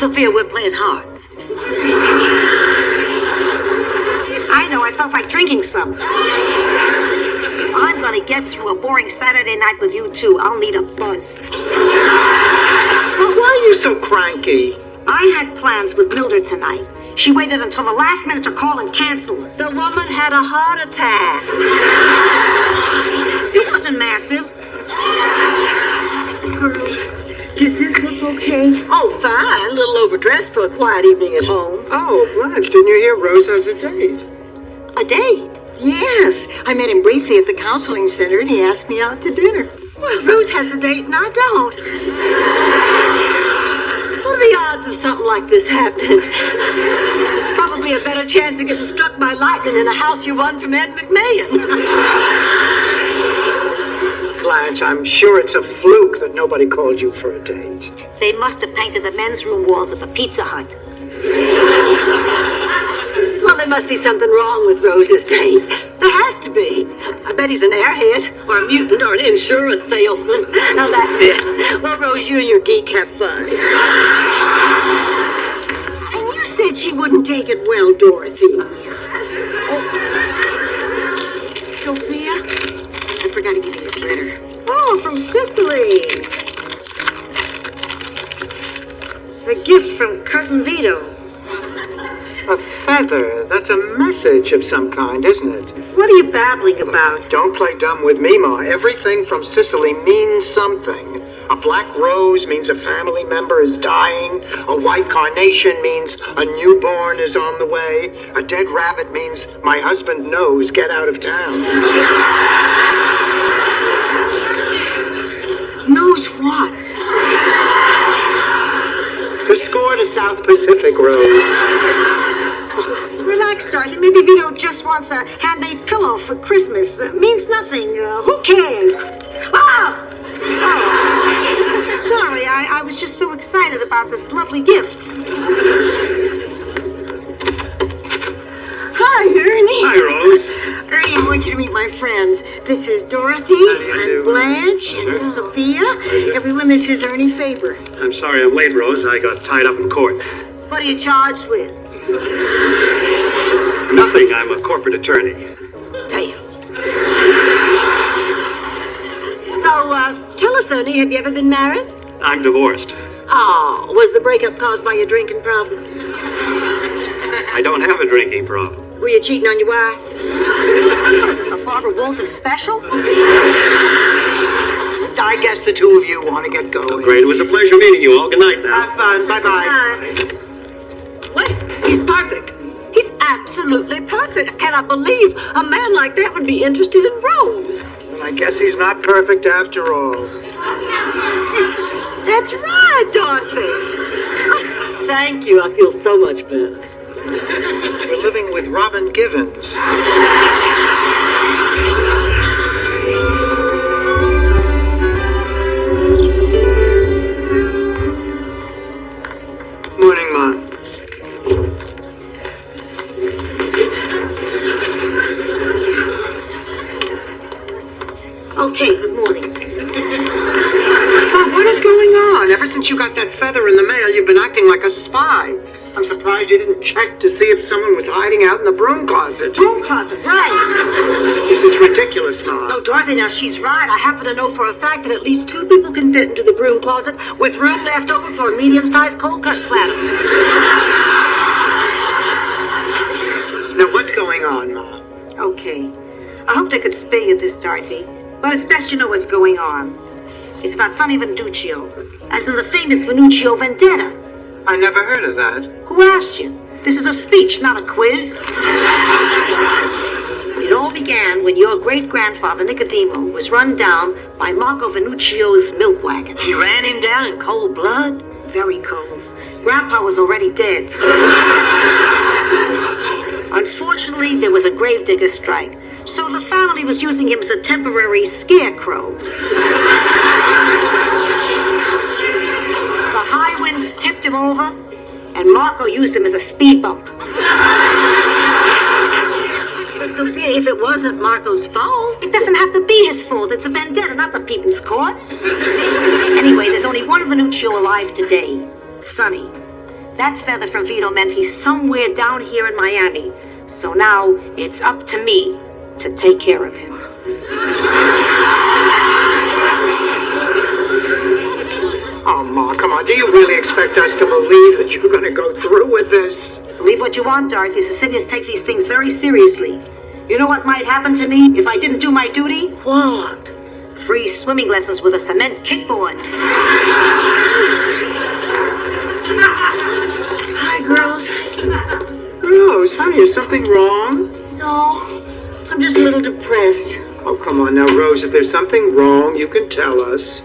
Sophia, we're playing hearts. I know, I felt like drinking some. If I'm gonna get through a boring Saturday night with you two, I'll need a buzz. Well, why are you so cranky? I had plans with Mildred tonight. She waited until the last minute to call and cancel it. The woman had a heart attack. It wasn't massive. Girls, does this look okay? Oh, fine. A little overdressed for a quiet evening at home. Oh, Blanche, didn't you hear Rose has a date? A date? Yes, I met him briefly at the counseling center and he asked me out to dinner. Well, Rose has the date and I don't. What are the odds of something like this happening? It's probably a better chance of getting struck by lightning in a house you won from Ed McMahon. Blanche, I'm sure it's a fluke that nobody called you for a date. They must have painted the men's room walls at the Pizza Hut. Well, there must be something wrong with Rose's date. There has to be. I bet he's an airhead, or a mutant, or an insurance salesman. Now that's it. Well, Rose, you and your geek have fun. And you said she wouldn't take it well, Dorothy. Oh. Sophia? I forgot to give you this letter. Oh, from Sicily. A gift from Cousin Vito. A feather. That's a message of some kind, isn't it? What are you babbling about? Don't play dumb with me, Ma. Everything from Sicily means something. A black rose means a family member is dying. A white carnation means a newborn is on the way. A dead rabbit means my husband knows, get out of town. Knows what? The score to South Pacific, Rose. Relax, Dorothy. Maybe Vito just wants a handmade pillow for Christmas. Means nothing. Who cares? Ah! Oh. Sorry, I was just so excited about this lovely gift. Hi, Ernie. Hi, Rose. Ernie, I want you to meet my friends. This is Dorothy and Blanche and Sophia. Everyone, this is Ernie Faber. I'm sorry I'm late, Rose. I got tied up in court. What are you charged with? Nothing. I'm a corporate attorney. Damn. So, tell us, Ernie, have you ever been married? I'm divorced. Oh, was the breakup caused by your drinking problem? I don't have a drinking problem. Were you cheating on your wife? What is this, a Barbara Walters special? I guess the two of you want to get going. Oh, great. It was a pleasure meeting you all. Good night now. Have fun. Bye-bye. What? He's perfect. He's absolutely perfect. I cannot believe a man like that would be interested in Rose. Well, I guess he's not perfect after all. That's right, Dorothy. Thank you. I feel so much better. We're living with Robin Givens. Morning, Ma. Okay, good morning. Mom, what is going on? Ever since you got that feather in the mail, you've been acting like a spy. I'm surprised you didn't check to see if someone was hiding out in the broom closet. Broom closet, right. This is ridiculous, Ma. Oh, Dorothy, now she's right. I happen to know for a fact that at least 2 people can fit into the broom closet with room left over for a medium-sized cold cut platter. Now, what's going on, Ma? Okay. I hoped I could spare you this, Dorothy. But it's best you know what's going on. It's about Sonny Venuccio, as in the famous Venuccio vendetta. I never heard of that. Who asked you? This is a speech, not a quiz. It all began when your great-grandfather, Nicodemo, was run down by Marco Venuccio's milk wagon. He ran him down in cold blood? Very cold. Grandpa was already dead. Unfortunately, there was a gravedigger strike, so the family was using him as a temporary scarecrow. The high winds tipped him over, and Marco used him as a speed bump. But Sophia, if it wasn't Marco's fault... It doesn't have to be his fault. It's a vendetta, not the people's court. Anyway, there's only one Venuccio alive today. Sonny. That feather from Vito meant he's somewhere down here in Miami. So now it's up to me to take care of him. Oh, Ma, come on. Do you really expect us to believe that you're going to go through with this? Believe what you want, Dorothy. Sicilians take these things very seriously. You know what might happen to me if I didn't do my duty? What? Free swimming lessons with a cement kickboard. Hi, girls. Rose, honey, is something wrong? No, I'm just a little depressed. Oh, come on now, Rose. If there's something wrong, you can tell us.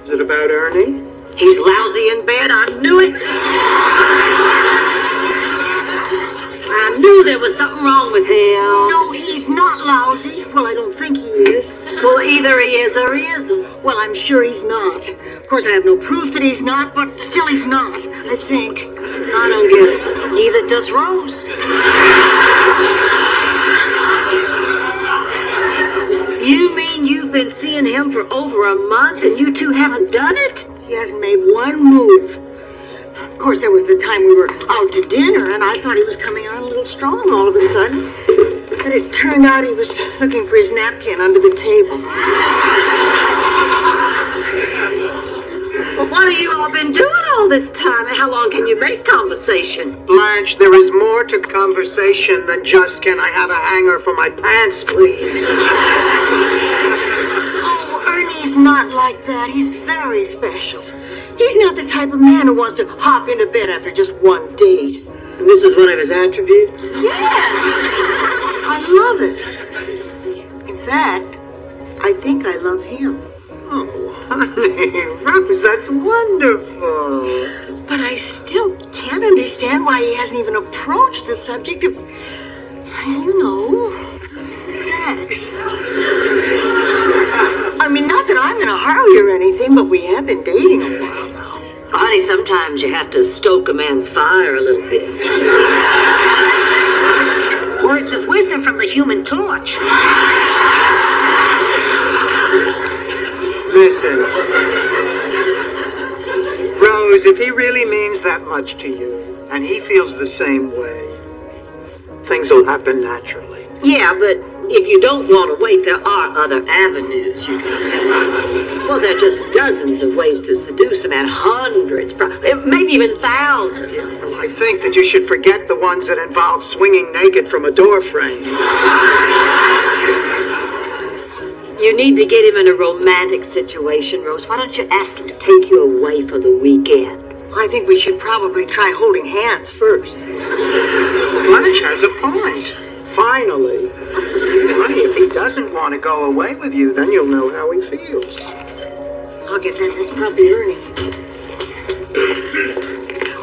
Is it about Ernie? He's lousy in bed. I knew it. I knew there was something wrong with him. No, he's not lousy. Well, I don't think he is. Well, either he is or he isn't. Well, I'm sure he's not. Of course, I have no proof that he's not, but still he's not, I think. I don't get it. Neither does Rose. You mean you've been seeing him for over a month and you two haven't done it? He hasn't made one move. Of course, there was the time we were out to dinner, and I thought he was coming on a little strong all of a sudden. But it turned out he was looking for his napkin under the table. Well, what have you all been doing all this time? How long can you make conversation? Blanche, there is more to conversation than just, can I have a hanger for my pants, please? Oh, Ernie's not like that. He's very special. He's not the type of man who wants to hop into bed after just one date. And this is one of his attributes? Yes! I love it. In fact, I think I love him. Oh, honey, Rose, that's wonderful. But I still can't understand why he hasn't even approached the subject of, sex. I mean, not that I'm in a hurry or anything, but we have been dating a while now. Honey, sometimes you have to stoke a man's fire a little bit. Words of wisdom from the Human Torch. Listen, Rose, if he really means that much to you, and he feels the same way, things will happen naturally. Yeah, but if you don't want to wait, there are other avenues you can take. Well, there are just dozens of ways to seduce a man. Hundreds, maybe even thousands. Well, I think that you should forget the ones that involve swinging naked from a door frame. You need to get him in a romantic situation, Rose. Why don't you ask him to take you away for the weekend? I think we should probably try holding hands first. Blanche has a point. Finally. Honey, if he doesn't want to go away with you, then you'll know how he feels. I'll get that. That's probably Ernie.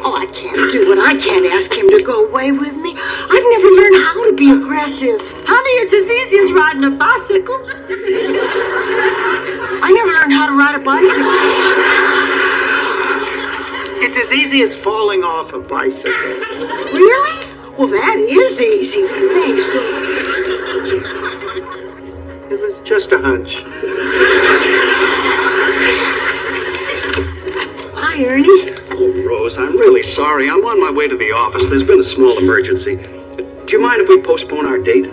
Oh, I can't do it. I can't ask him to go away with me. I've never learned how to be aggressive. Honey, it's as easy as riding a bicycle. I never learned how to ride a bicycle. It's as easy as falling off a bicycle. Really? Well, that is easy. Thanks, George. It was just a hunch. Hi, Ernie. Oh, Rose, I'm really sorry. I'm on my way to the office. There's been a small emergency. Do you mind if we postpone our date?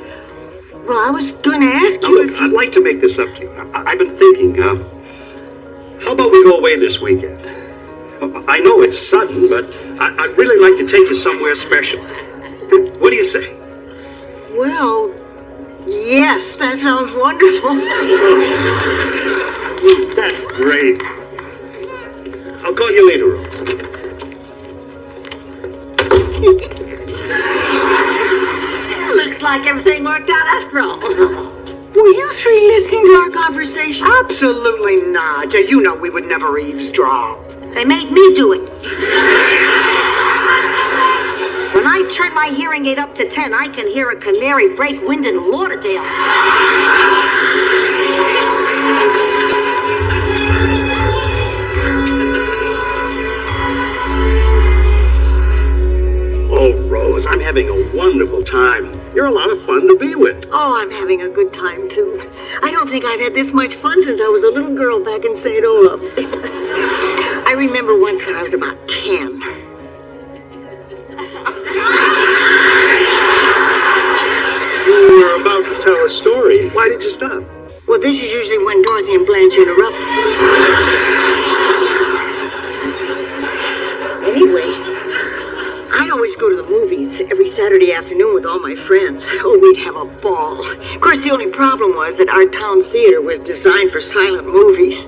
Well, I was going to ask Now, you look, if I'd like to make this up to you. I've been thinking, how about we go away this weekend? I know it's sudden, but I'd really like to take you somewhere special. What do you say? Well, yes, that sounds wonderful. That's great. I'll call you later, Rose. Looks like everything worked out after all. Were you three listening to our conversation? Absolutely not. Yeah, you know we would never eavesdrop. They made me do it. When I turn my hearing aid up to 10, I can hear a canary break wind in Lauderdale. Oh, Rose, I'm having a wonderful time. You're a lot of fun to be with. Oh, I'm having a good time, too. I don't think I've had this much fun since I was a little girl back in St. Olaf. I remember once when I was about 10. tell a story. Why did you stop? Well, this is usually when Dorothy and Blanche interrupt. Anyway, I'd always go to the movies every Saturday afternoon with all my friends. Oh, we'd have a ball. Of course, the only problem was that our town theater was designed for silent movies.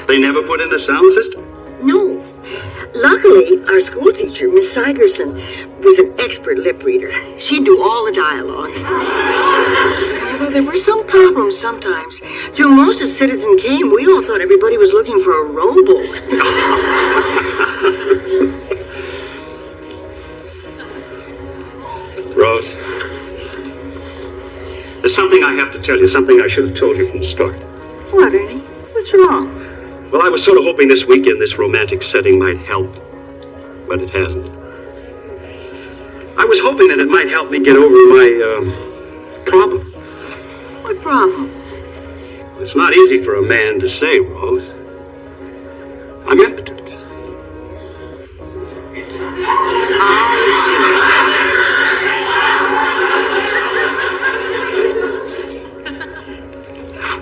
They never put in the sound system? No. Luckily, our school teacher, Miss Sigerson, was an expert lip reader. She'd do all the dialogue. Although there were some problems sometimes. Through most of Citizen Kane, we all thought everybody was looking for a rowboat. Rose, there's something I have to tell you, something I should have told you from the start. What, Ernie? What's wrong? Well, I was sort of hoping this weekend this romantic setting might help, but it hasn't. I was hoping that it might help me get over my problem. What problem? It's not easy for a man to say, Rose. I'm impotent.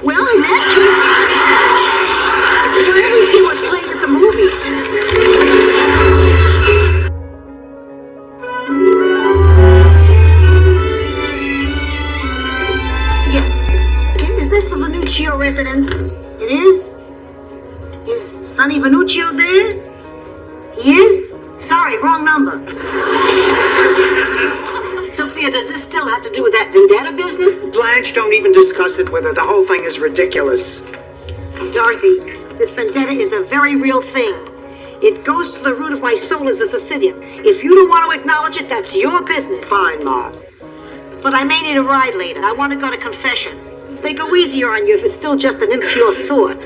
Well, in that case, why don't we see what's playing at the movies? Yeah. Is this the Venuccio residence? It is? Is Sonny Venuccio there? He is? Sorry, wrong number. Sophia, does this still have to do with that vendetta business? Blanche, don't even discuss it with her. The whole thing is ridiculous. Dorothy, this vendetta is a very real thing. It goes to the root of my soul as a Sicilian. If you don't want to acknowledge it, that's your business. Fine, Ma. But I may need a ride later. I want to go to confession. They go easier on you if it's still just an impure thought.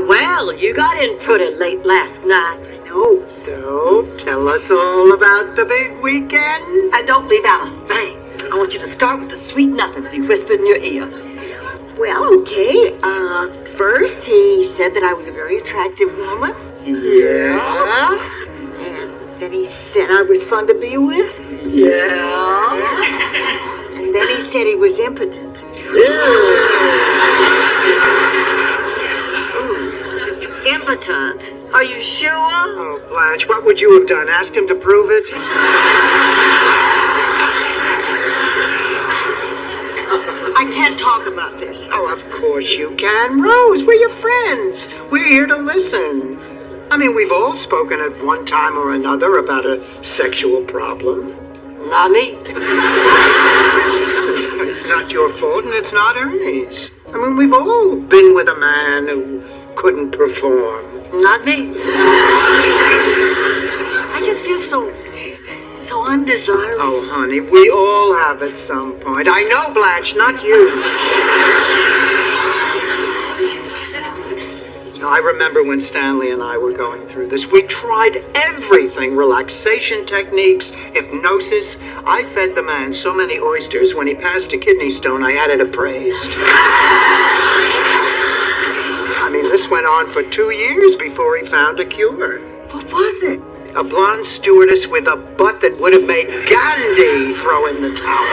Well, you got in pretty late last night. No. So, tell us all about the big weekend. And don't leave out a thing. I want you to start with the sweet nothings he whispered in your ear. Well, okay. First, he said that I was a very attractive woman. Yeah? And then he said I was fun to be with. Yeah. And then he said he was impotent. Impotent? Are you sure? Oh, Blanche, what would you have done? Asked him to prove it? I can't talk about this. Oh, of course you can. Rose, we're your friends. We're here to listen. I mean, we've all spoken at one time or another about a sexual problem. Not me. It's not your fault and it's not Ernie's. I mean, we've all been with a man who couldn't perform. Not me. I just feel so undesirable. Oh, honey, we all have at some point. I know, Blanche, not you. I remember when Stanley and I were going through this. We tried everything, relaxation techniques, hypnosis. I fed the man so many oysters, when he passed a kidney stone, I had it appraised. I mean, this went on for 2 years before he found a cure. What was it? A blonde stewardess with a butt that would have made Gandhi throw in the towel.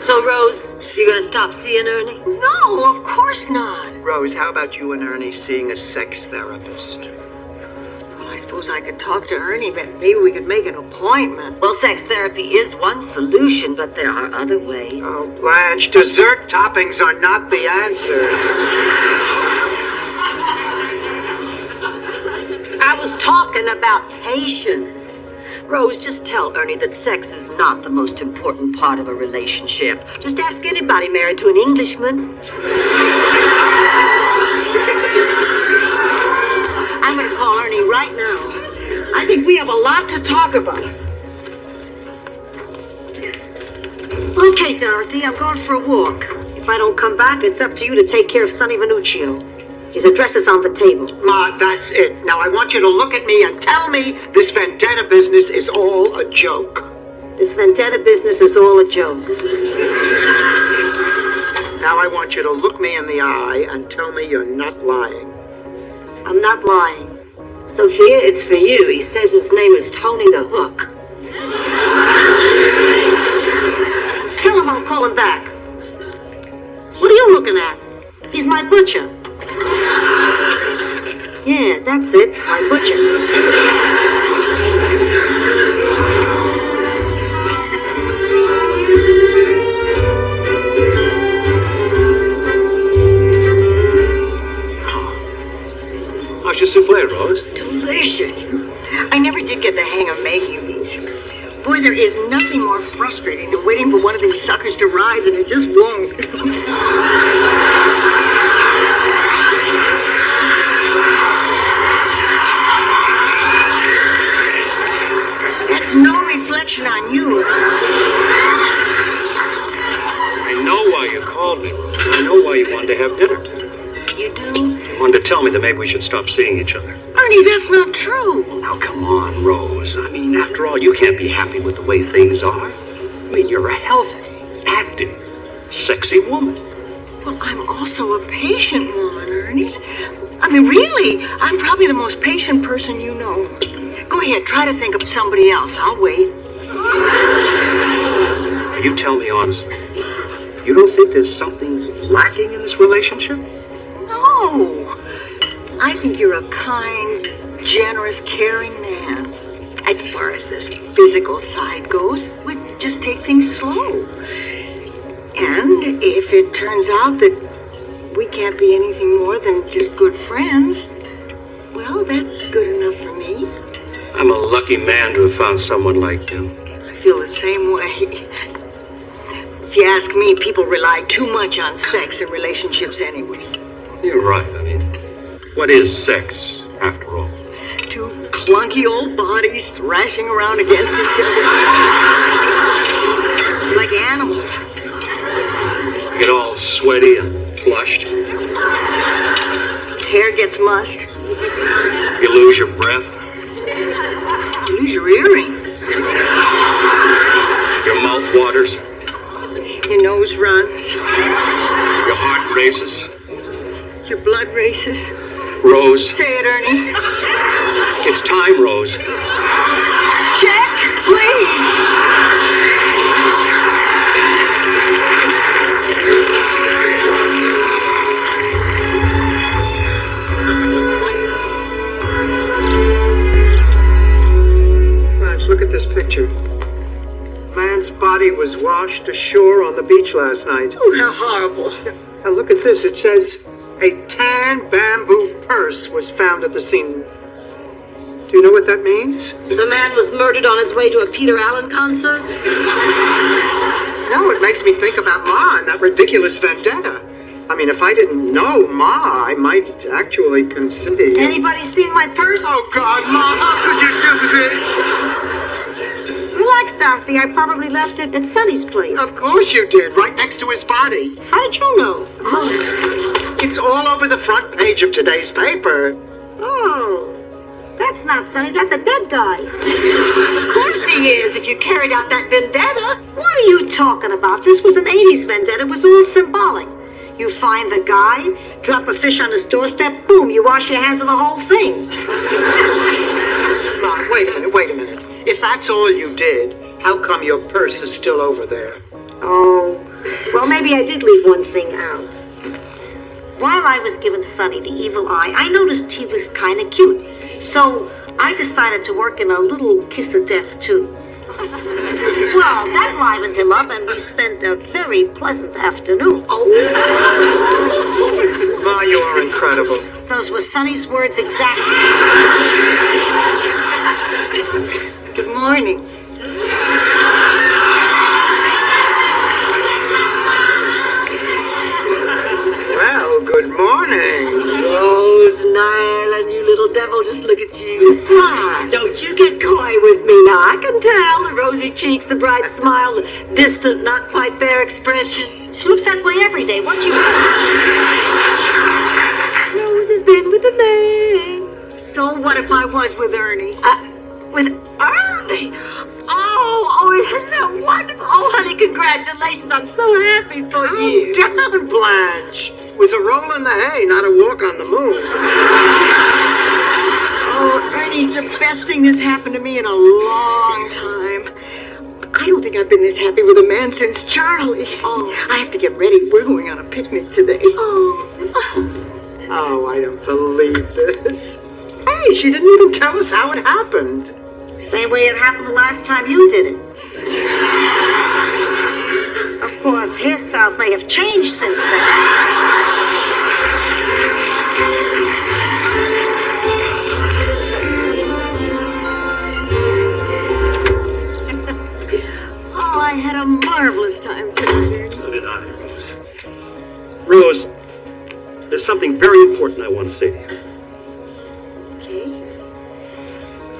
So, Rose, you gonna stop seeing Ernie? No, of course not. Rose, how about you and Ernie seeing a sex therapist? Well, I suppose I could talk to Ernie, but maybe we could make an appointment. Well, sex therapy is one solution, but there are other ways. Oh, Blanche, dessert toppings are not the answer. I was talking about patience. Rose, just tell Ernie that sex is not the most important part of a relationship. Just ask anybody married to an Englishman. I'm going to call Ernie right now. I think we have a lot to talk about. Okay, Dorothy, I'm going for a walk. If I don't come back, it's up to you to take care of Sonny Venuccio. His address is on the table. Ma, that's it. Now I want you to look at me and tell me this vendetta business is all a joke. This vendetta business is all a joke. Now I want you to look me in the eye and tell me you're not lying. I'm not lying. Sophia, it's for you. He says his name is Tony the Hook. Tell him I'll call him back. What are you looking at? He's my butcher. Yeah, that's it, my butcher. How's your souffle, Rose? Delicious. I never did get the hang of making these. Boy, there is nothing more frustrating than waiting for one of these suckers to rise and it just won't. That's no reflection on you. I know why you called me, Rose. I know why you wanted to have dinner. You do? You wanted to tell me that maybe we should stop seeing each other. Ernie, that's not true. Now, come on, Rose. I mean, after all, you can't be happy with the way things are. I mean, you're a healthy, active, sexy woman. Well, I'm also a patient woman, Ernie. I mean, really, I'm probably the most patient person you know. Go ahead, try to think of somebody else. I'll wait. Now, you tell me honestly, you don't think there's something lacking in this relationship? No. I think you're a kind, generous, caring man. As far as this physical side goes, we just take things slow. And if it turns out that we can't be anything more than just good friends, well, that's good enough for me. I'm a lucky man to have found someone like you. I feel the same way. If you ask me, people rely too much on sex in relationships anyway. You're right. I mean, what is sex, after all? Two clunky old bodies thrashing around against each other. Like animals. You get all sweaty and flushed. Hair gets mussed. You lose your breath. You lose your earrings. Your mouth waters. Your nose runs. Your heart races. Your blood races. Rose. Say it, Ernie. It's time, Rose. Check, please. Blanche, look at this picture. Man's body was washed ashore on the beach last night. Oh, how horrible. And look at this. It says, a tan bamboo purse was found at the scene. Do you know what that means? The man was murdered on his way to a Peter Allen concert? No, it makes me think about Ma and that ridiculous vendetta. I mean, if I didn't know Ma, I might actually consider you. Anybody seen my purse? Oh, God, Ma, how could you do this? Relax, Dorothy. I probably left it at Sonny's place. Of course you did, right next to his body. How did you know? It's all over the front page of today's paper. Oh, that's not Sonny. That's a dead guy. Of course he is, if you carried out that vendetta. What are you talking about? This was an 80s vendetta. It was all symbolic. You find the guy, drop a fish on his doorstep, boom, you wash your hands of the whole thing. Ma, wait a minute. If that's all you did, how come your purse is still over there? Oh, well, maybe I did leave one thing out. While I was giving Sonny the evil eye, I noticed he was kind of cute. So I decided to work in a little kiss of death, too. Well, that livened him up, and we spent a very pleasant afternoon. Ma, you are incredible. Those were Sonny's words exactly. Good morning. Well, good morning. Rose Nyland, you little devil, just look at you. Ah, don't you get coy with me now. I can tell the rosy cheeks, the bright smile, the distant, not quite there expression. She looks that way every day. Once you... Rose has been with a man. So what if I was with Ernie? With Ernie? Oh, isn't that wonderful? Oh, honey, congratulations. I'm so happy for you. Down, Blanche. It was a roll in the hay, not a walk on the moon. Oh, Ernie's the best thing that's happened to me in a long time. I don't think I've been this happy with a man since Charlie. Oh, I have to get ready. We're going on a picnic today. Oh, I don't believe this. Hey, she didn't even tell us how it happened. Same way it happened the last time you did it. Of course, hairstyles may have changed since then. Oh, I had a marvelous time tonight, Ernie. So did I, Rose. Rose, there's something very important I want to say to you. Okay.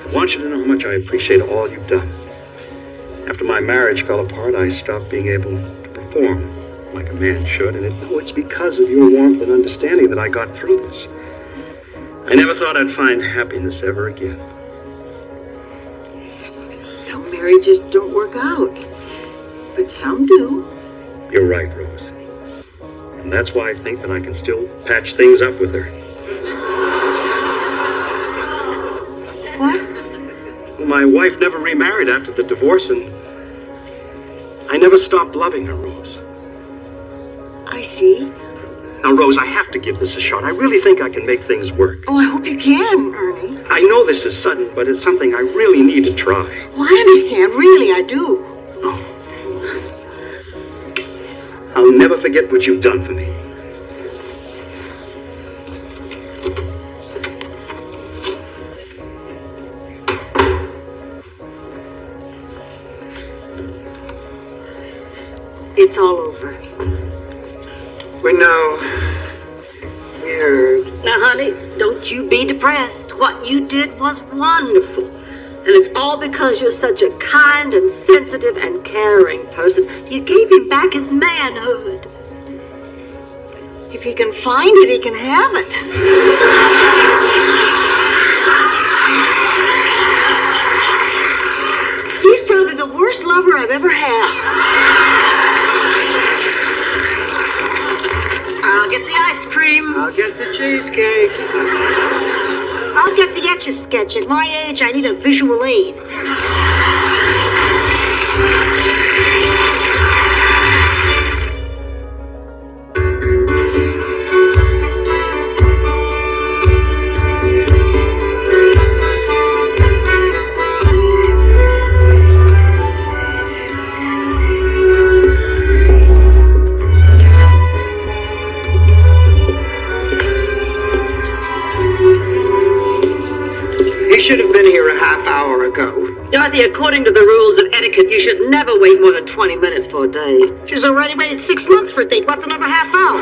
I want you to know how much I appreciate all you've done. After my marriage fell apart, I stopped being able to perform like a man should, and it's because of your warmth and understanding that I got through this. I never thought I'd find happiness ever again. Some marriages don't work out, but some do. You're right, Rose. And that's why I think that I can still patch things up with her. What? Well, my wife never remarried after the divorce, and I never stopped loving her, Rose. I see. Now, Rose, I have to give this a shot. I really think I can make things work. Oh, I hope you can, Ernie. I know this is sudden, but it's something I really need to try. Well, I understand. Really, I do. I'll never forget what you've done for me. It's all over. We know. We heard. Now, honey, don't you be depressed. What you did was wonderful. And it's all because you're such a kind and sensitive and caring person. You gave him back his manhood. If he can find it, he can have it. He's probably the worst lover I've ever had. I'll get the ice cream. I'll get the cheesecake. I'll get the Etch-a-Sketch. At my age, I need a visual aid. He should have been here a half hour ago. Dorothy, according to the rules of etiquette, you should never wait more than 20 minutes for a date. She's already waited 6 months for a date. What's another half hour?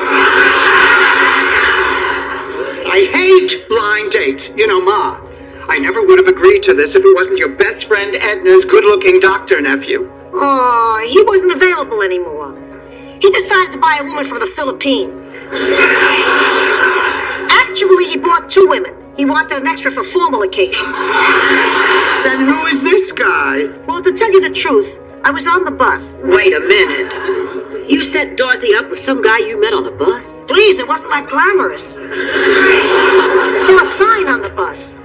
I hate blind dates. You know, Ma, I never would have agreed to this if it wasn't your best friend Edna's good-looking doctor nephew. Oh, he wasn't available anymore. He decided to buy a woman from the Philippines. Actually, he bought 2 women. He wanted an extra for formal occasions. Then who is this guy? Well, to tell you the truth, I was on the bus. Wait a minute. You set Dorothy up with some guy you met on a bus? Please, it wasn't that glamorous. I saw a sign on the bus.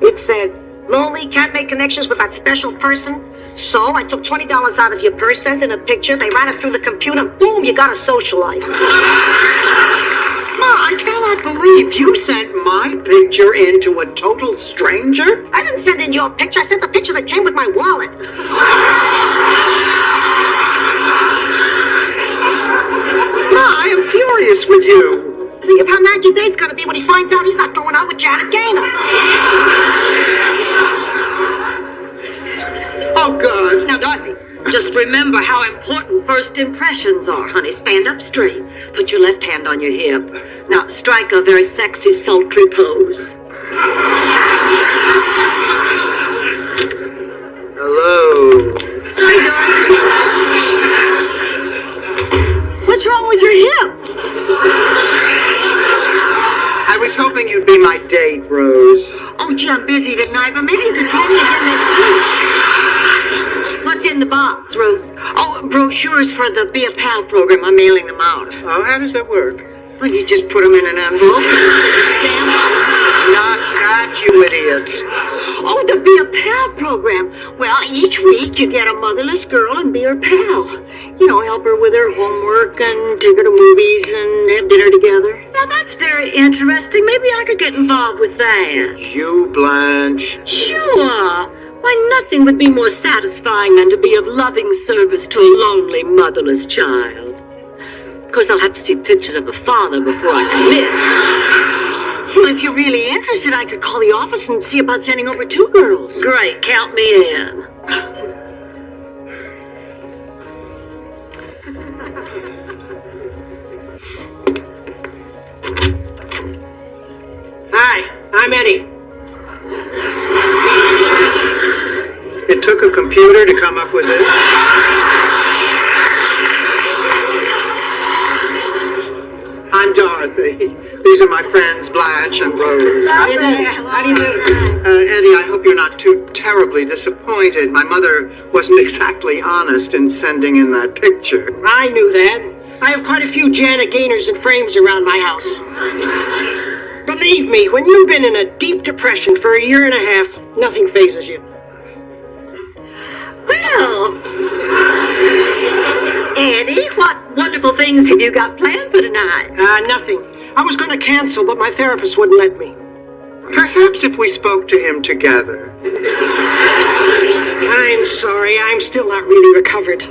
It said, "Lonely, can't make connections with that special person." So I took $20 out of your purse, sent in a picture, they ran it through the computer, and boom, you got a social life. Ma, I cannot believe you sent my picture in to a total stranger. I didn't send in your picture, I sent the picture that came with my wallet. Ma, I am furious with you. Think of how mad your date's gonna be when he finds out he's not going out with Janet Gaynor. Oh, God. Now, Dorothy, just remember how important first impressions are, honey. Stand up straight. Put your left hand on your hip. Now, strike a very sexy, sultry pose. Hello. Hey, Dorothy. What's wrong with your hip? I was hoping you'd be my date, Rose. Oh, gee, I'm busy tonight, but maybe you could try me again next week. What's in the box, Rose? Oh, brochures for the Be a Pal program. I'm mailing them out. Oh, how does that work? Well, you just put them in an envelope and stamp them. Not gotcha. you idiot. Oh, the Be a Pal program. Well, each week you get a motherless girl and be her pal. You know, help her with her homework and take her to movies and have dinner together. Now, that's very interesting. Maybe I could get involved with that. You, Blanche. Sure. Why, nothing would be more satisfying than to be of loving service to a lonely, motherless child. Of course, I'll have to see pictures of the father before I commit. Well, if you're really interested, I could call the office and see about sending over 2 girls. Great, count me in. Hi, I'm Eddie. It took a computer to come up with this. I'm Dorothy. These are my friends Blanche and Rose. How do you do? How do you do? Eddie, I hope you're not too terribly disappointed. My mother wasn't exactly honest in sending in that picture. I knew that. I have quite a few Janet Gaynors and frames around my house. Believe me, when you've been in a deep depression for a year and a half, nothing phases you. Well, Eddie, what wonderful things have you got planned for tonight? Nothing. I was going to cancel, but my therapist wouldn't let me. Perhaps if we spoke to him together. I'm sorry, I'm still not really recovered.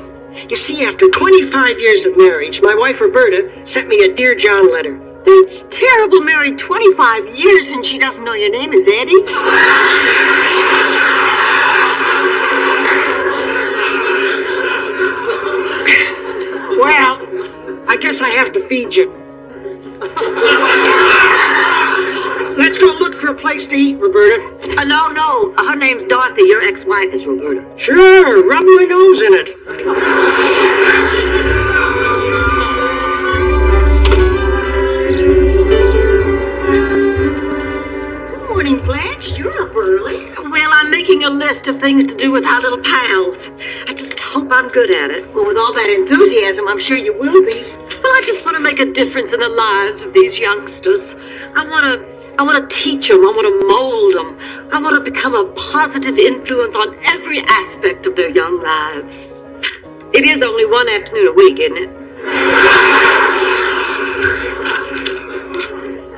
You see, after 25 years of marriage, my wife Roberta sent me a Dear John letter. That's terrible, married 25 years and she doesn't know your name is Eddie. Well, I guess I have to feed you. Let's go look for a place to eat, Roberta. No. Her name's Dorothy. Your ex-wife is Roberta. Sure, rub my nose in it. Good morning, Blanche. You're up early. Well, I'm making a list of things to do with our little pals. I just hope I'm good at it. Well, with all that enthusiasm, I'm sure you will be. Well, I just want to make a difference in the lives of these youngsters. I want to teach them. I want to mold them. I want to become a positive influence on every aspect of their young lives. It is only one afternoon a week, isn't it?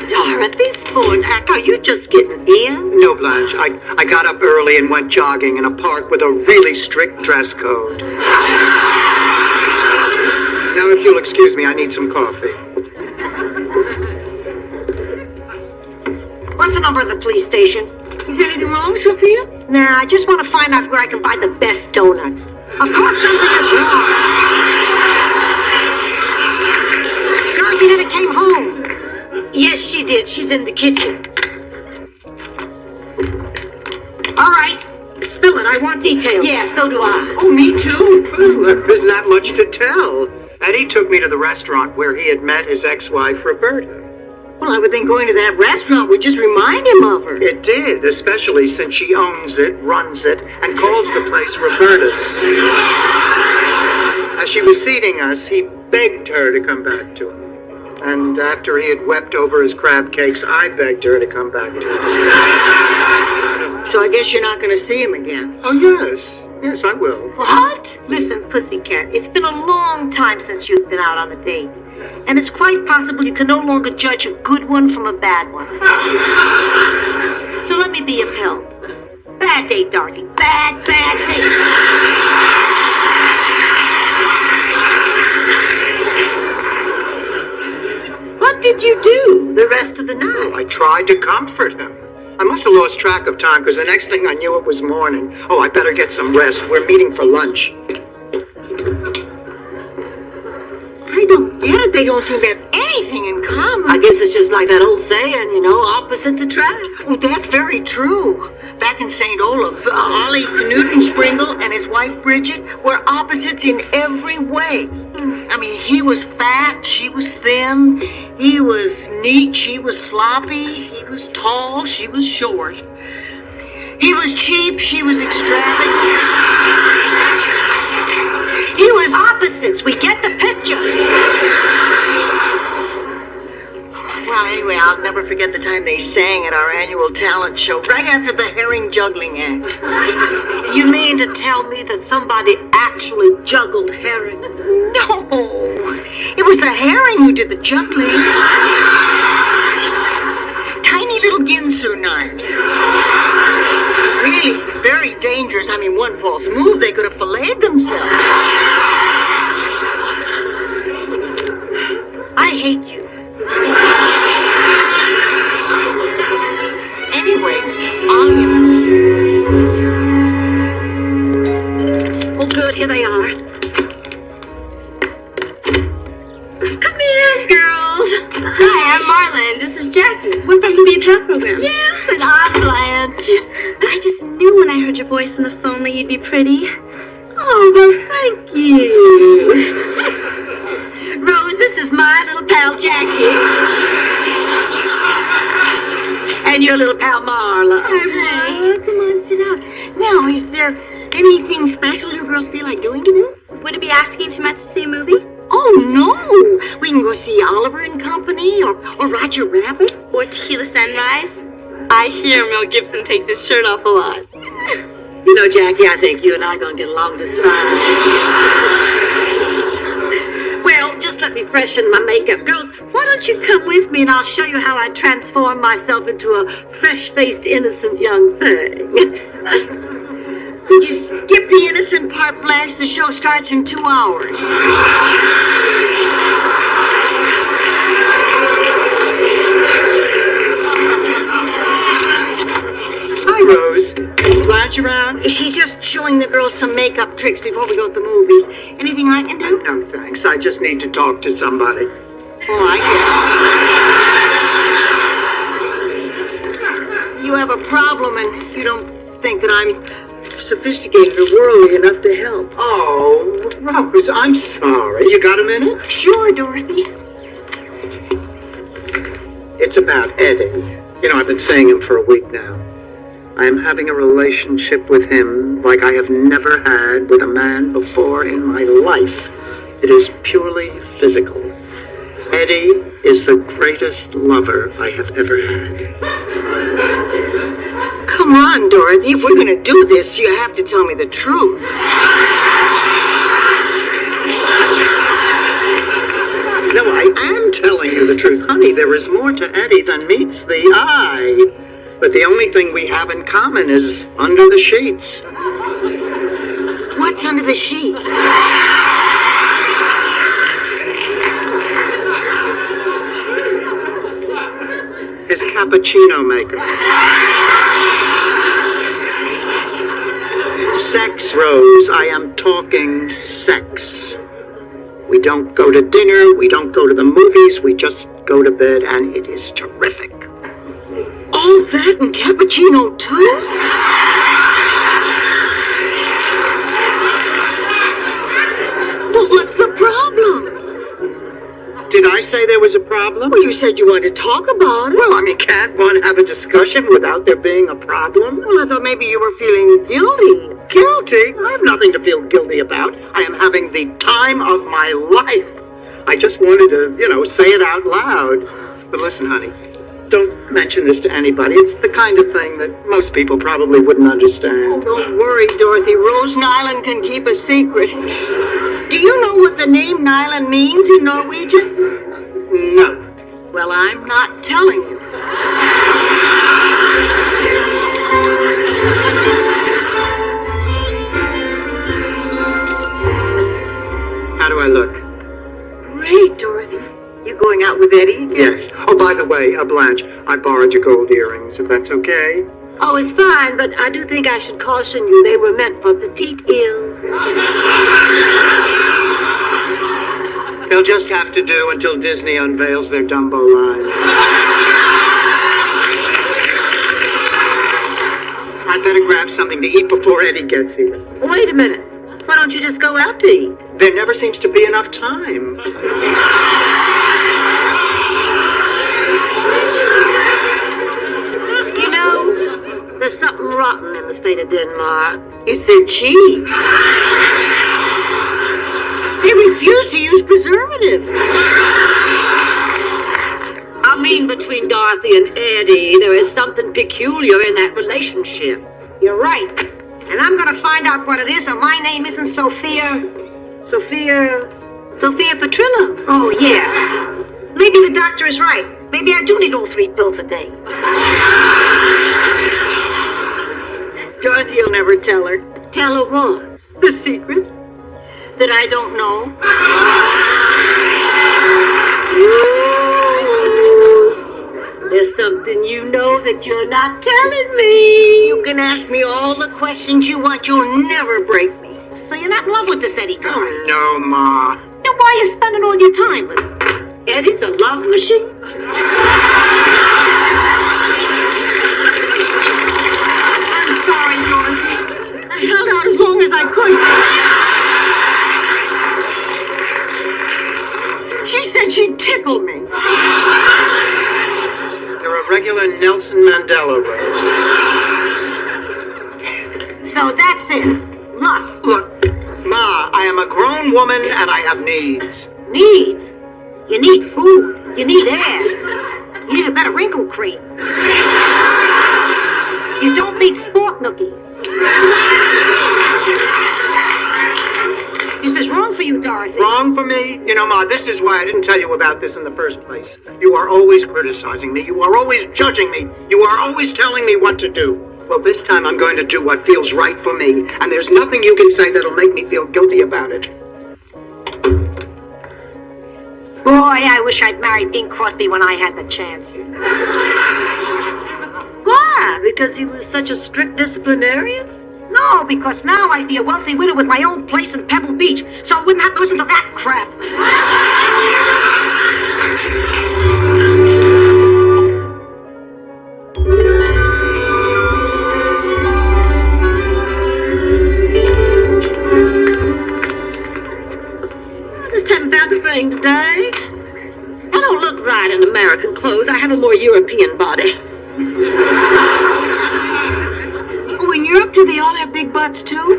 Dorothy Spornak, are you just getting in? No, Blanche. I got up early and went jogging in a park with a really strict dress code. Now, if you'll excuse me, I need some coffee. What's the number of the police station? Is anything wrong, Sophia? Nah, I just want to find out where I can buy the best donuts. Of course something is wrong. Dorothy never came home. Yes, she did. She's in the kitchen. All right. Spill it. I want details. Yeah, so do I. Oh, me too. Well, there isn't that much to tell. Eddie took me to the restaurant where he had met his ex-wife, Roberta. Well, I would think going to that restaurant would just remind him of her. It did, especially since she owns it, runs it, and calls the place Roberta's. As she was seating us, he begged her to come back to him. And after he had wept over his crab cakes, I begged her to come back to him. So I guess you're not going to see him again. Oh, yes. Yes, I will. What? Listen, pussycat, it's been a long time since you've been out on a date. And it's quite possible you can no longer judge a good one from a bad one. So let me be of help. Bad date, Dorothy. Bad date. What did you do the rest of the night? I tried to comfort him. I must have lost track of time because the next thing I knew it was morning. Oh, I better get some rest. We're meeting for lunch. I don't get it. They don't seem to have anything in common. I guess it's just like that old saying, opposites attract. Well, that's very true. Back in St. Olaf, Ollie Knudensprinkle and his wife Bridget were opposites in every way. I mean, he was fat, she was thin. He was neat, she was sloppy. He was tall, she was short. He was cheap, she was extravagant. He was opposites. We get the picture. Well, anyway, never forget the time they sang at our annual talent show, right after the herring juggling act. You mean to tell me that somebody actually juggled herring? No, it was the herring who did the juggling. Tiny little Ginsu knives. Really very dangerous. I mean, one false move, they could have filleted themselves. I hate you. Anyway, Oh, good, here they are. Come in, girls. Hi, I'm Marlon. This is Jackie. We're from the Be a Pal program. Yes, and I'm Blanche. I just knew when I heard your voice on the phone that you'd be pretty. Oh, well, thank you. Rose, this is my little pal, Jackie. And your little pal, Marla. Hi, come on, sit down. Now, is there anything special you girls feel like doing today? Would it be asking too much to see a movie? Oh, no. We can go see Oliver and Company or Roger Rabbit. Or Tequila Sunrise? I hear Mel Gibson takes his shirt off a lot. You know, Jackie, I think you and I are going to get along just fine. Well, just let me freshen my makeup. Girls, why don't you come with me and I'll show you how I transform myself into a fresh-faced, innocent young thing. Could you skip the innocent part, Blanche? The show starts in 2 hours. Hi, Rose. Blanche around? She's just showing the girls some makeup tricks before we go to the movies. Anything I can do? No, thanks. I just need to talk to somebody. Oh, I get it. You have a problem and you don't think that I'm sophisticated or worldly enough to help. Oh, Rose, I'm sorry. You got a minute? Sure, Dorothy. It's about Eddie. You know, I've been seeing him for a week now. I am having a relationship with him like I have never had with a man before in my life. It is purely physical. Eddie is the greatest lover I have ever had. Come on, Dorothy. If we're going to do this, you have to tell me the truth. No, I am telling you the truth. Honey, there is more to Eddie than meets the eye. But the only thing we have in common is under the sheets. What's under the sheets? His cappuccino maker. Sex, Rose. I am talking sex. We don't go to dinner. We don't go to the movies. We just go to bed, and it is terrific. All that and cappuccino, too? But what's the problem? Did I say there was a problem? Well, you said you wanted to talk about it. Well, I mean, can't one have a discussion without there being a problem? Well, I thought maybe you were feeling guilty. Guilty? I have nothing to feel guilty about. I am having the time of my life. I just wanted to, say it out loud. But listen, honey, don't mention this to anybody. It's the kind of thing that most people probably wouldn't Oh, understand. don't worry, Dorothy. Rose Nyland can keep a secret. Do you know what the name Nyland means in Norwegian? No. Well, I'm not telling you. How do I look? Great, Dorothy. You going out with Eddie? Yes. Oh, by the way, Blanche, I borrowed your gold earrings, if that's okay. Oh, it's fine, but I do think I should caution you they were meant for petite ears. They'll just have to do until Disney unveils their Dumbo line. I better grab something to eat before Eddie gets here. Wait a minute. Why don't you just go out to eat? There never seems to be enough time. You know, there's something rotten in the state of Denmark. It's their cheese. They refuse to use preservatives. I mean, between Dorothy and Eddie, there is something peculiar in that relationship. You're right. And I'm gonna find out what it is, or my name isn't Sophia Petrillo. Oh, yeah. Maybe the doctor is right. Maybe I do need all 3 pills a day. Dorothy will never tell her. Tell her what? The secret that I don't know. There's something you know that you're not telling me. You can ask me all the questions you want. You'll never break me. So you're not in love with this Eddie guy? Oh, no, Ma. Then why are you spending all your time with him? Eddie's a love machine. I'm sorry, Dorothy. I held out as long as I could. She said she'd tickle me. You're a regular Nelson Mandela, Rose. So that's it. Lust. Look, Ma, I am a grown woman and I have needs. Needs. You need food. You need air. You need a better wrinkle cream. You don't need sport nookie. Is this wrong for you, Dorothy? Wrong for me? You know, Ma, this is why I didn't tell you about this in the first place. You are always criticizing me. You are always judging me. You are always telling me what to do. Well, this time I'm going to do what feels right for me. And there's nothing you can say that'll make me feel guilty about it. Boy, I wish I'd married Bing Crosby when I had the chance. Why? Because he was such a strict disciplinarian? No, because now I'd be a wealthy widow with my own place in Pebble Beach, so I wouldn't have to listen to that crap. I just haven't found the thing today. I don't look right in American clothes. I have a more European body. Oh, in Europe, do they all have big butts, too?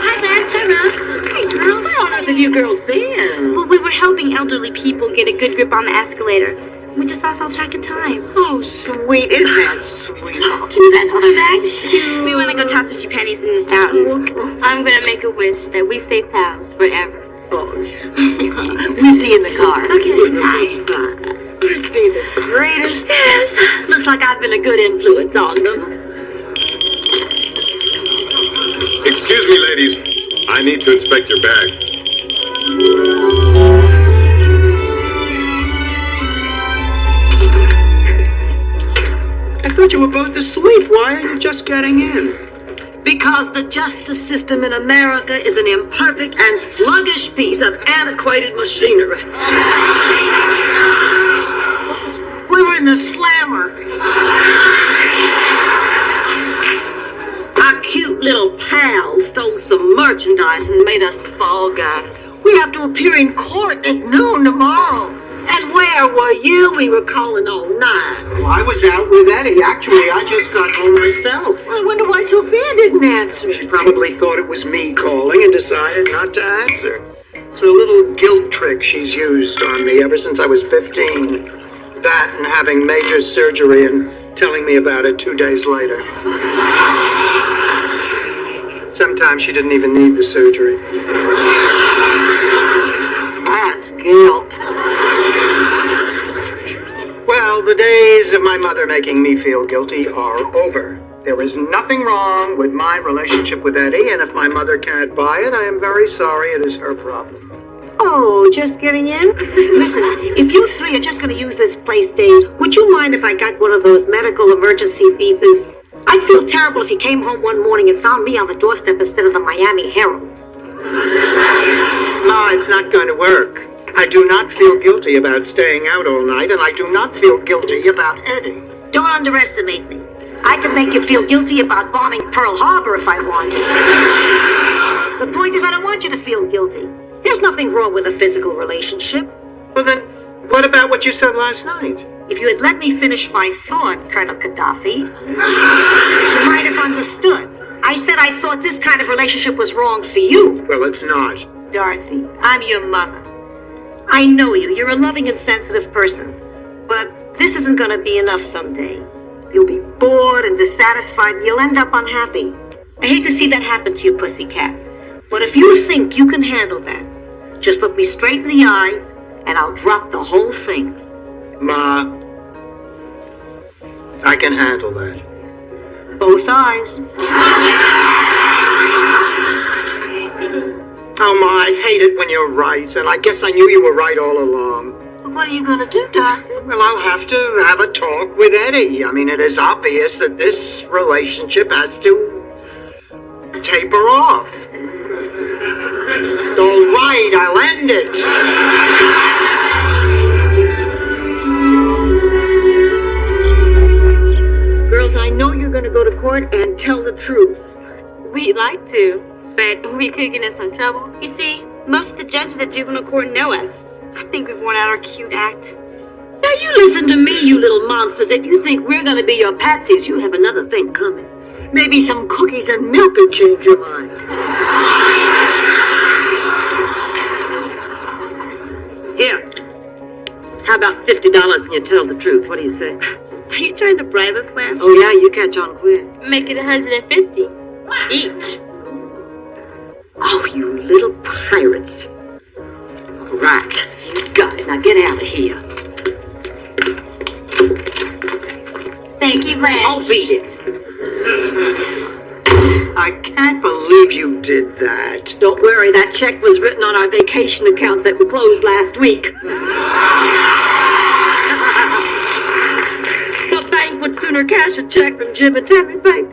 Hi, Max. Hi, Russ. Hey, girls. Where on earth have you girls been? Well, we were helping elderly people get a good grip on the escalator. We just lost all track of time. Oh, sweet. Isn't that sweet? Can you guys hold our bags? We want to go toss a few pennies in the fountain. I'm going to make a wish that we stay pals forever. We see you in the car. Okay. Aren't they the greatest? Yes. Looks like I've been a good influence on them. Excuse me, ladies. I need to inspect your bag. I thought you were both asleep. Why are you just getting in? Because the justice system in America is an imperfect and sluggish piece of antiquated machinery. We were in the slammer. Our cute little pal stole some merchandise and made us the fall guys. We have to appear in court at noon tomorrow. And where were you? We were calling all night. Well, I was out with Eddie. Actually, I just got home myself. I wonder why Sophia didn't answer. She probably thought it was me calling and decided not to answer. It's a little guilt trick she's used on me ever since I was 15. That and having major surgery and telling me about it 2 days later. Sometimes she didn't even need the surgery. That's guilt. Well, the days of my mother making me feel guilty are over. There is nothing wrong with my relationship with Eddie, and if my mother can't buy it, I am very sorry. It is her problem. Oh, just getting in? Listen, if you 3 are just going to use this place days, would you mind if I got one of those medical emergency beepers? I'd feel terrible if you came home one morning and found me on the doorstep instead of the Miami Herald. No, it's not going to work. I do not feel guilty about staying out all night, and I do not feel guilty about Eddie. Don't underestimate me. I could make you feel guilty about bombing Pearl Harbor if I wanted. The point is, I don't want you to feel guilty. There's nothing wrong with a physical relationship. Well, then, what about what you said last night? If you had let me finish my thought, Colonel Gaddafi, you might have understood. I said I thought this kind of relationship was wrong for you. Well, it's not. Dorothy, I'm your mother. I know you. You're a loving and sensitive person. But this isn't going to be enough someday. You'll be bored and dissatisfied, and you'll end up unhappy. I hate to see that happen to you, pussycat. But if you think you can handle that, just look me straight in the eye, and I'll drop the whole thing. Ma, I can handle that. Both eyes. Oh, Ma, I hate it when you're right, and I guess I knew you were right all along. What are you going to do, Doc? Well, I'll have to have a talk with Eddie. I mean, it is obvious that this relationship has to taper off. All right, I'll end it. Girls, I know you're going to go to court and tell the truth. We'd like to, but we could get in some trouble. You see, most of the judges at juvenile court know us. I think we've worn out our cute act. Now you listen to me, you little monsters. If you think we're gonna be your patsies, you have another thing coming. Maybe some cookies and milk could change your mind. Here. How about $50 and you tell the truth? What do you say? Are you trying to bribe us, Blanche? Oh yeah, you catch on quick. Make it 150 each. Oh, you little pirates. Right, you got it. Now get out of here. Thank you, Blanche. I'll beat it. I can't believe you did that. Don't worry, that check was written on our vacation account that we closed last week. The bank would sooner cash a check from Jim and Tammy Bank.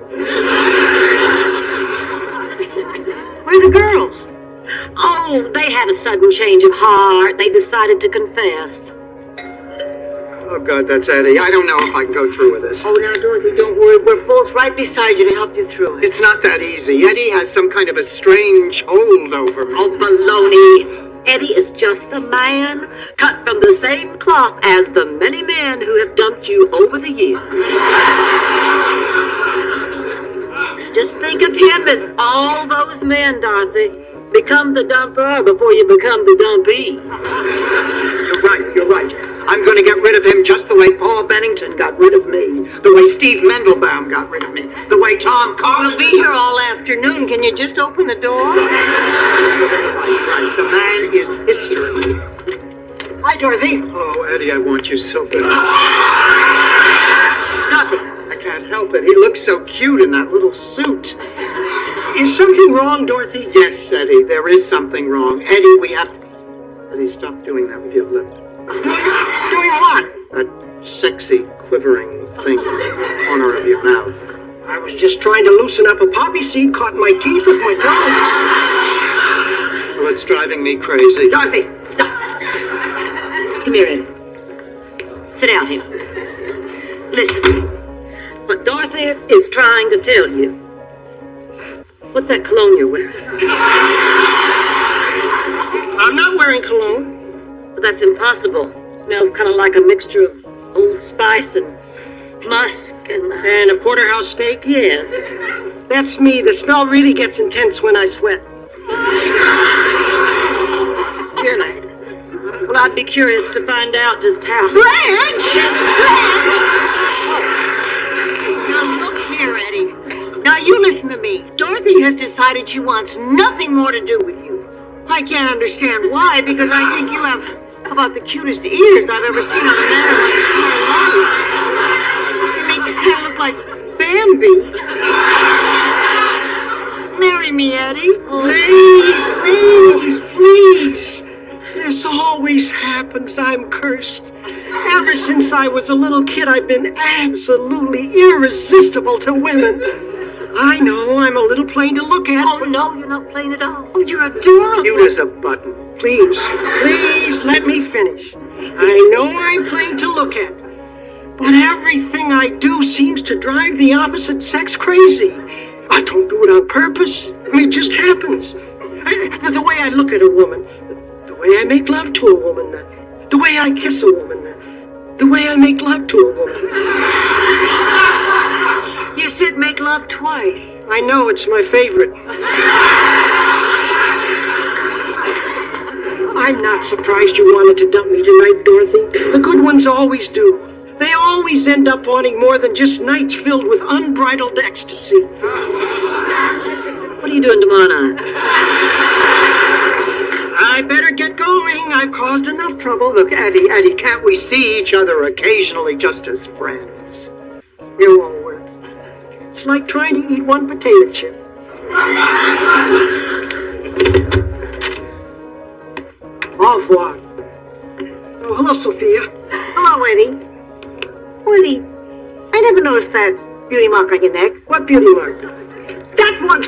Where are the girls? Oh, they had a sudden change of heart. They decided to confess. Oh, God, that's Eddie. I don't know if I can go through with this. Oh, now, Dorothy, don't worry. We're both right beside you to help you through it. It's not that easy. Eddie has some kind of a strange hold over me. Oh, baloney. Eddie is just a man cut from the same cloth as the many men who have dumped you over the years. Just think of him as all those men, Dorothy. Become the dumper before you become the dumpee. You're right. I'm going to get rid of him just the way Paul Bennington got rid of me, the way Steve Mendelbaum got rid of me, the way Tom Carr... We'll be here all afternoon. Can you just open the door? Right. The man is history. Hi, Dorothy. Oh, Eddie, I want you so bad. Nothing. I can't help it. He looks so cute in that little suit. Is something wrong, Dorothy? Yes, Eddie, there is something wrong. Eddie, we have to... Eddie, stop doing that with your lips. Doing what? That sexy, quivering thing in the corner of your mouth. I was just trying to loosen up a poppy seed, caught my teeth with my tongue. Well, it's driving me crazy. Dorothy, come here, Eddie. Sit down here. Listen, what Dorothy is trying to tell you. What's that cologne you're wearing? I'm not wearing cologne. But that's impossible. It smells kind of like a mixture of Old Spice and musk and... And a porterhouse steak? Yes. That's me. The smell really gets intense when I sweat. Really? Well, I'd be curious to find out just how... Blanche! Now, look here, Eddie. Now, you listen to me. Dorothy has decided she wants nothing more to do with you. I can't understand why, because I think you have about the cutest ears I've ever seen on a man in my entire life. You make your head look like Bambi. Marry me, Eddie. Please. This always happens. I'm cursed. Ever since I was a little kid, I've been absolutely irresistible to women. I know I'm a little plain to look at. Oh, no, you're not plain at all. Oh, you're adorable. Cute as a button. Please, let me finish. I know I'm plain to look at, but everything I do seems to drive the opposite sex crazy. I don't do it on purpose. I mean, it just happens. The way I look at a woman, the way I make love to a woman, the way I kiss a woman, the way I make love to a woman. You said make love twice. I know, it's my favorite. I'm not surprised you wanted to dump me tonight, Dorothy. The good ones always do. They always end up wanting more than just nights filled with unbridled ecstasy. What are you doing tomorrow night? I better get going. I've caused enough trouble. Look, Eddie, can't we see each other occasionally just as friends? It won't work. It's like trying to eat one potato chip. Au revoir. Oh, hello, Sophia. Hello, Eddie. Eddie, I never noticed that beauty mark on your neck. What beauty mark? That one!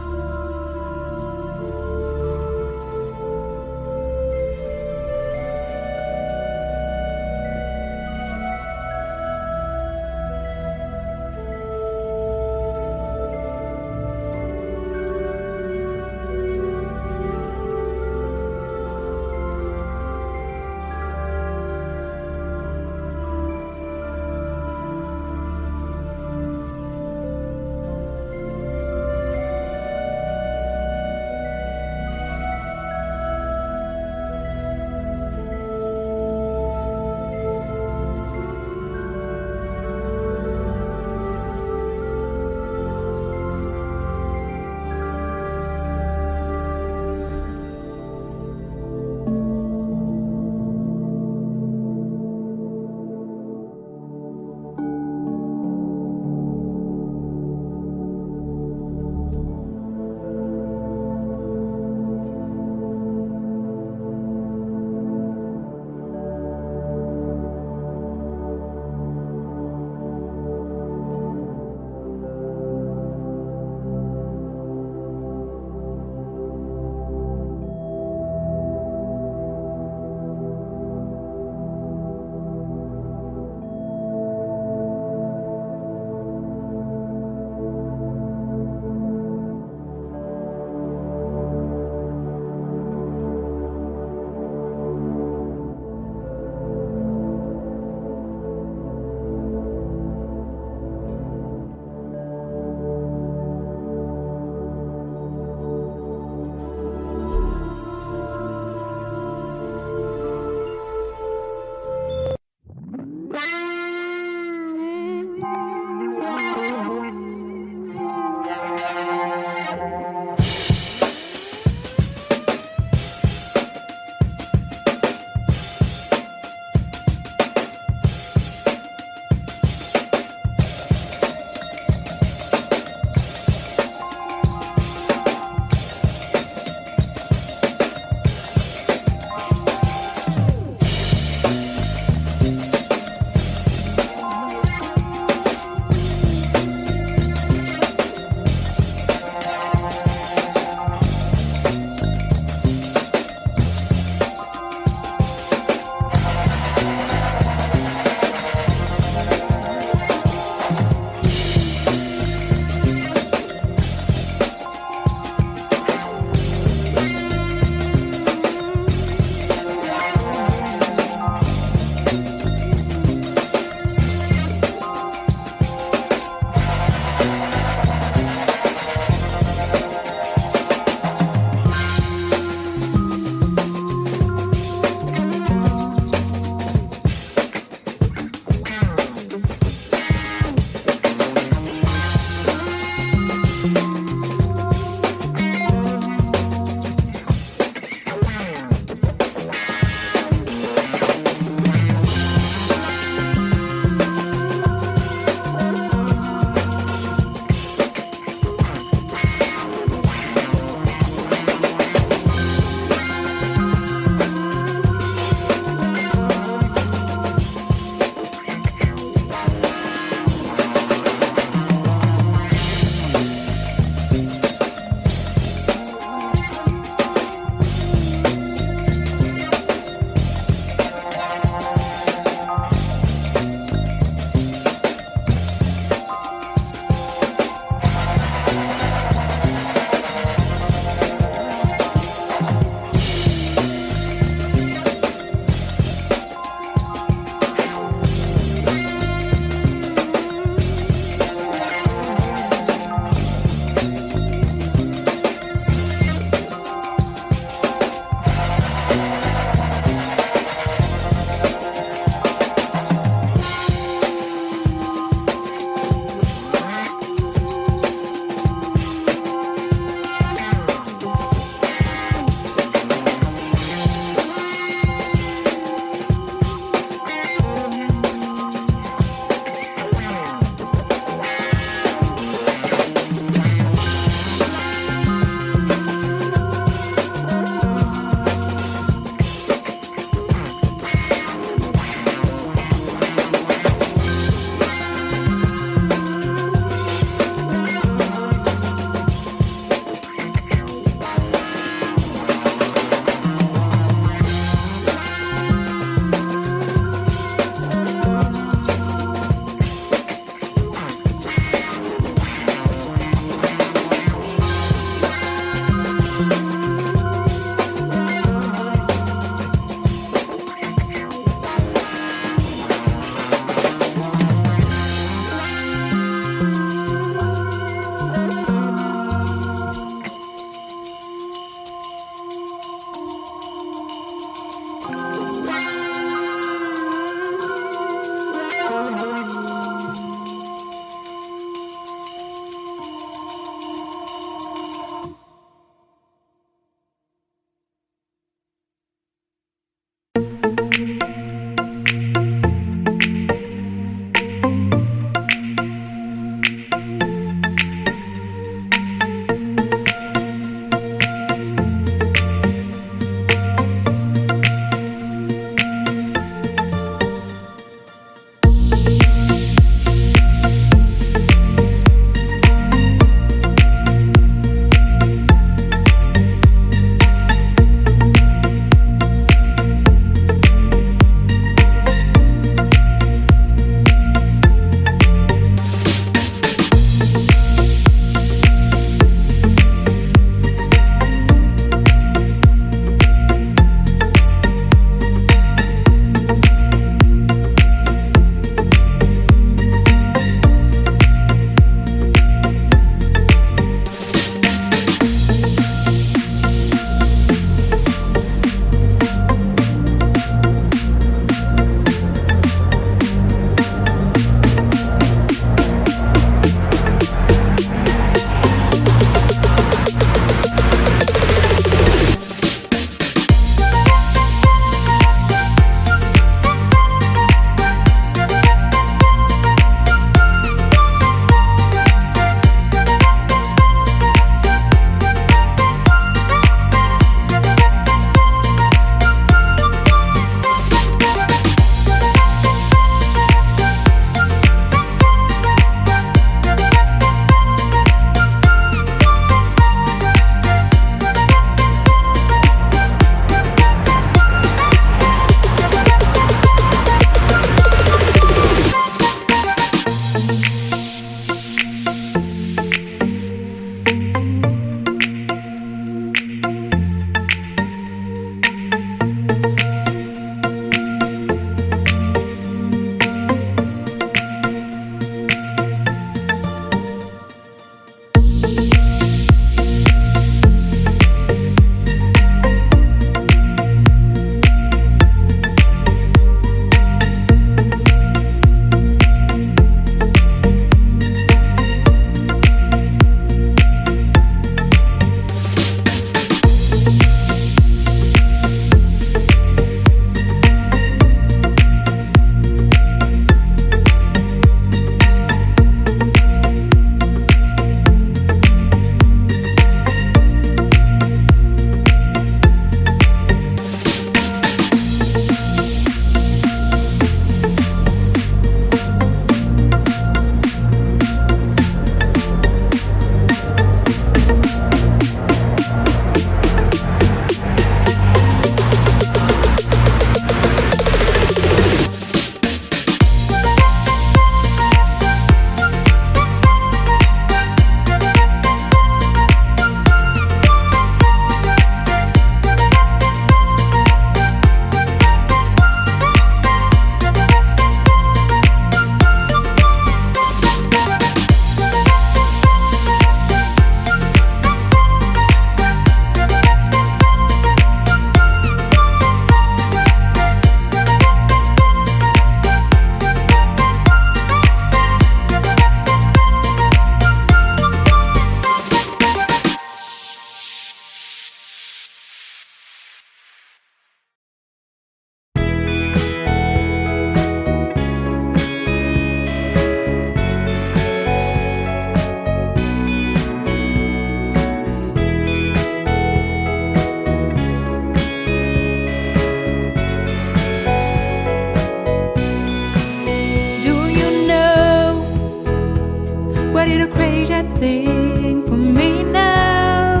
thing for me now.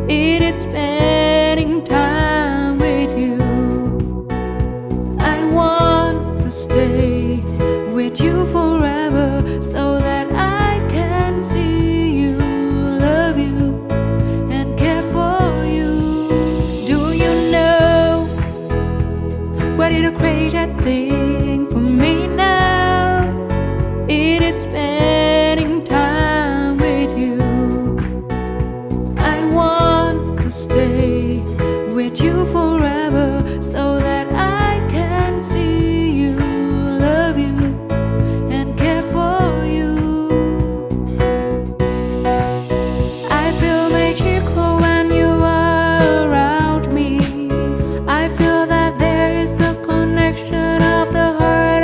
It is spending time with you. I want to stay with you forever so that I can see you, love you, and care for you. Do you know what is a crazy thing for me now? It is spending time with you. I want to stay with you forever so that I can see you, love you, and care for you. I feel magical when you are around me. I feel that there is a connection of the heart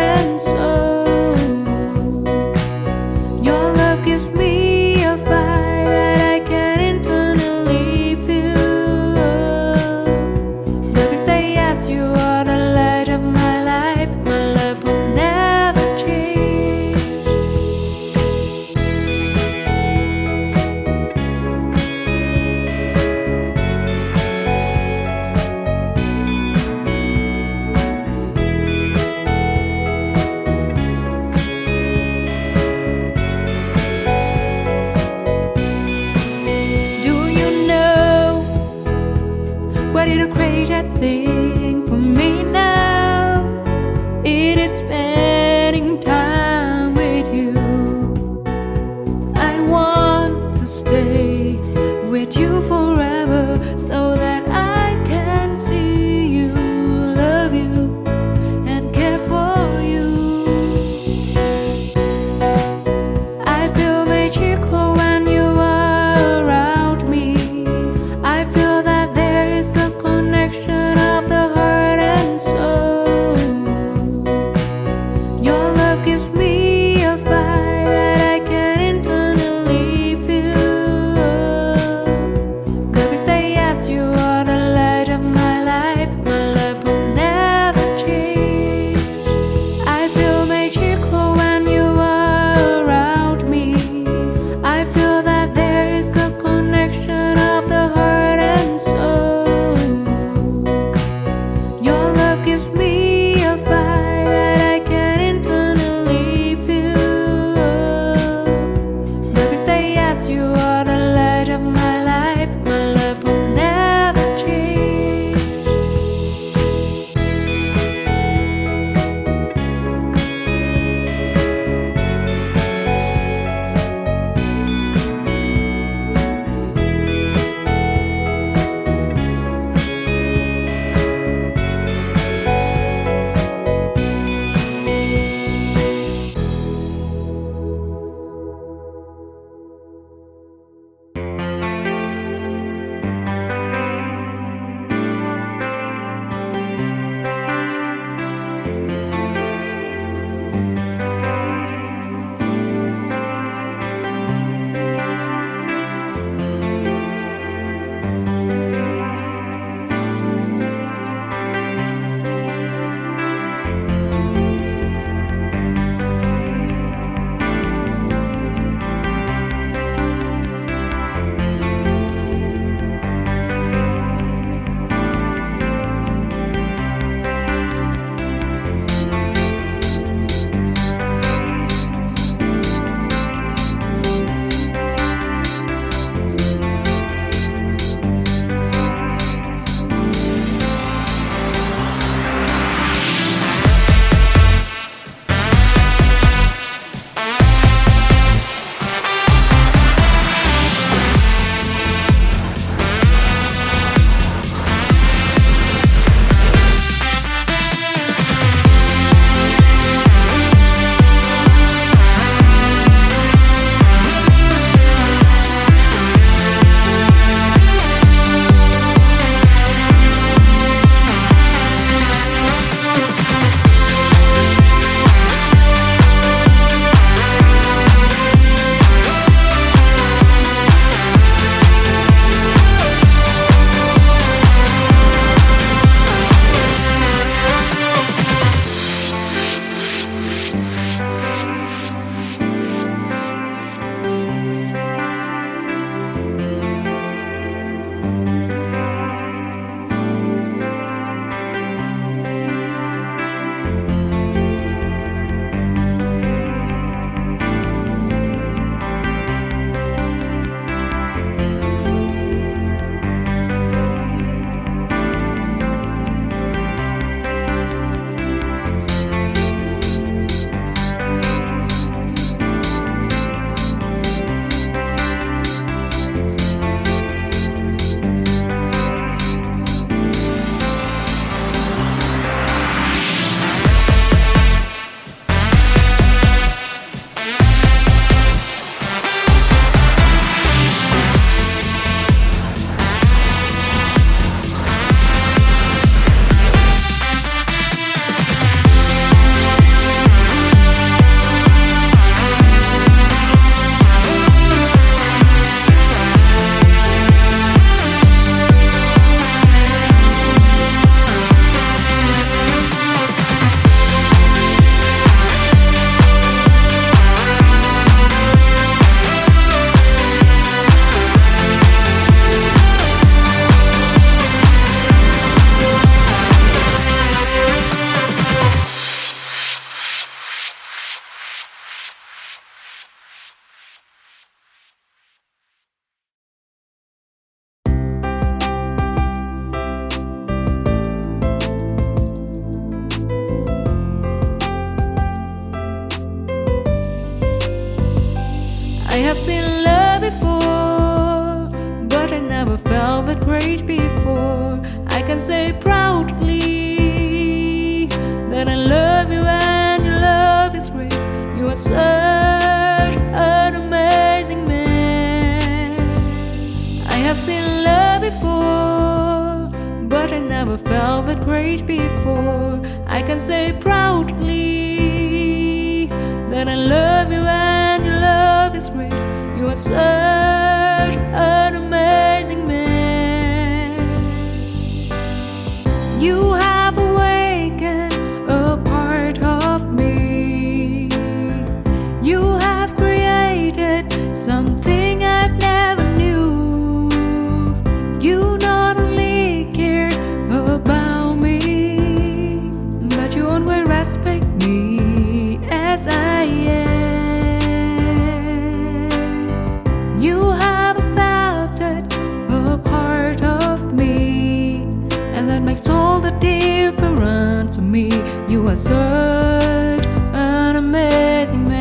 have seen love before, but I never felt that great before. I can say proudly that I love you and your love is great. You are such an amazing man. I have seen love before, but I never felt that great before. I can say proudly that I love you and your love is great. You are such an amazing man. You have awakened a part of me. You have created something I've never knew. You not only care about me, but you always respect me as I am. You have accepted a part of me, and that makes all the difference to me. You are such an amazing man.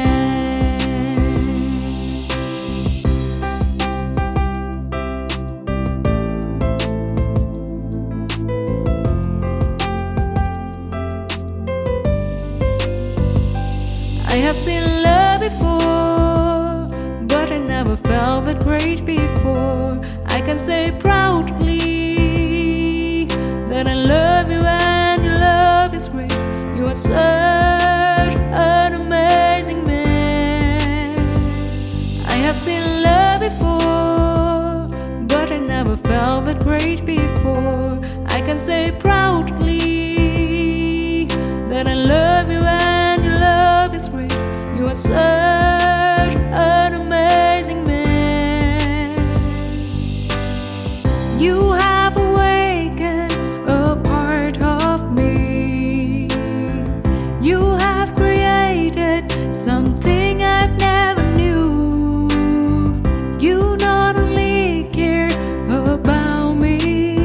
I have seen love before, but I never felt that great before. I can say proudly that I love you and your love is great. You are such an amazing man. I have seen love before, but I never felt that great before. I can say proudly that I love you and your love is great. You are such an amazing man. You have awakened a part of me. You have created something I've never knew. You not only care about me,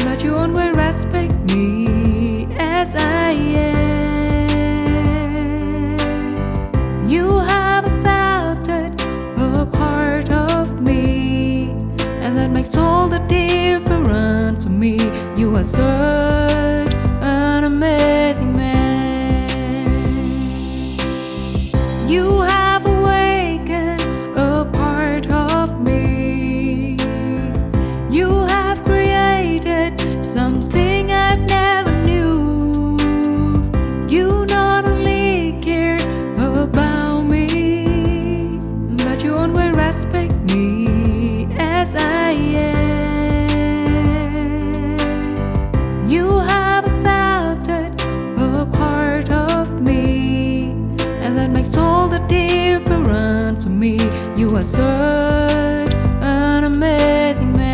but you always respect me as I am. You have accepted a part of me, and that makes all the difference to me. You are such an amazing man. You have awakened a part of me. You have created something I've never knew. You not only care about me, but you always respect me as I am. You have accepted a part of me, and that makes all the difference to me. You are such an amazing man.